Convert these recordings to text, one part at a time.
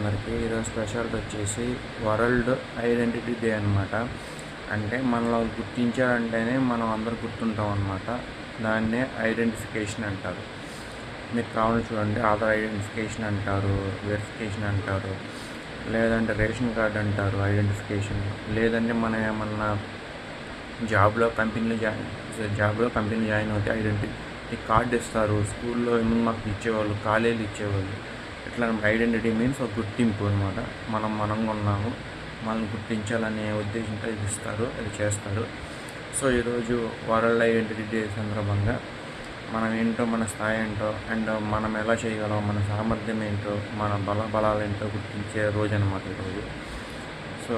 అందరికీ. ఈరోజు స్పెషాలిటీ వచ్చేసి వరల్డ్ ఐడెంటిటీ డే అనమాట. అంటే మనలో గుర్తించారంటేనే మనం అందరూ గుర్తుంటాం అనమాట. దాన్నే ఐడెంటిఫికేషన్ అంటారు. మీరు కావాలని చూడండి, ఆధార్ ఐడెంటిఫికేషన్ అంటారు, వెరిఫికేషన్ అంటారు, లేదంటే రేషన్ కార్డ్ అంటారు ఐడెంటిఫికేషన్, లేదంటే మనం ఏమన్నా జాబ్లో కంపెనీలో జాయిన్ అవుతే ఐడెంటిటీ కార్డు ఇస్తారు. స్కూల్లో మాకు ఇచ్చేవాళ్ళు, కాలేజీలు ఇచ్చేవాళ్ళు. ఇట్లా ఐడెంటిటీ మీన్స్ ఒక గుర్తింపు అనమాట. మనంగా ఉన్నాము, మనల్ని గుర్తించాలనే ఉద్దేశంతో ఇది ఇస్తారు, అది చేస్తారు. సో ఈరోజు వరల్డ్ ఐడెంటిటీ డే సందర్భంగా మనం ఏంటో, మన స్థాయి ఏంటో, అండ్ మనం ఎలా చేయగలం, మన సామర్థ్యం ఏంటో, మన బలాలు ఏంటో గుర్తించే రోజు అనమాట ఈరోజు. సో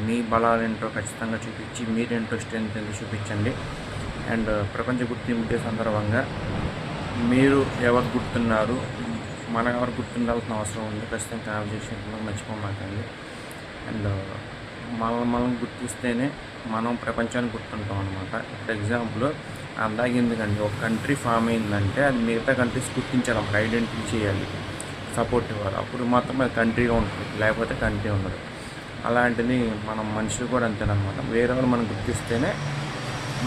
మీ బలాలు ఏంటో ఖచ్చితంగా చూపించి, మీరేంటో స్ట్రెంత్ ఏంటో చూపించండి. అండ్ ప్రపంచ గుర్తింపు డే సందర్భంగా మీరు ఎవరు గుర్తున్నారు, మనం ఎవరు గుర్తుండాల్సిన అవసరం ఉంది, ఖచ్చితంగా కాన్వర్జేషన్ మర్చిపోమాకండి. అండ్ మనం గుర్తిస్తేనే మనం ప్రపంచానికి గుర్తుంటాం అనమాట. ఇప్పుడు ఎగ్జాంపుల్ అందాకెందుకండి, ఒక కంట్రీ ఫామ్ అయిందంటే అది మిగతా కంట్రీస్ గుర్తించాలి, అప్పుడు ఐడెంటిఫై చేయాలి, సపోర్ట్ ఇవ్వాలి, అప్పుడు మాత్రం అది కంట్రీగా ఉంటుంది, లేకపోతే కంట్రీ ఉండదు. అలాంటిది మనం మనుషులు కూడా అంతేనమాట. వేరే వాళ్ళు మనం గుర్తిస్తేనే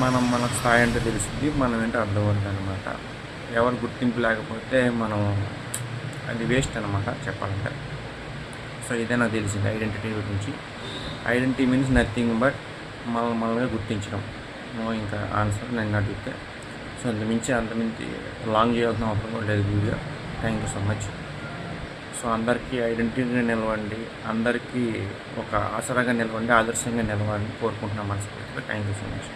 మన స్థాయి అంటే తెలుస్తుంది, మనం ఏంటో అర్థమవుతుంది అనమాట. ఎవరు గుర్తింపు లేకపోతే మనం అది వేస్ట్ అనమాట చెప్పాలంటే. సో ఇదే నాకు తెలిసింది ఐడెంటిటీ గురించి. ఐడెంటిటీ మీన్స్ నథింగ్ బట్ మనల్ని గుర్తించడం. ఇంకా ఆన్సర్ నేను అడిగితే. సో అంతమించి లాంగ్ చేయాల్సిన అవసరం కూడా లేదు video. Thank you so much. So అందరికీ ఐడెంటిటీగా నిలవండి, అందరికీ ఒక ఆసరాగా నిలవండి, ఆదర్శంగా నిలవండి కోరుకుంటున్నాం మనస్ఫూర్తిగా. Thank you so much.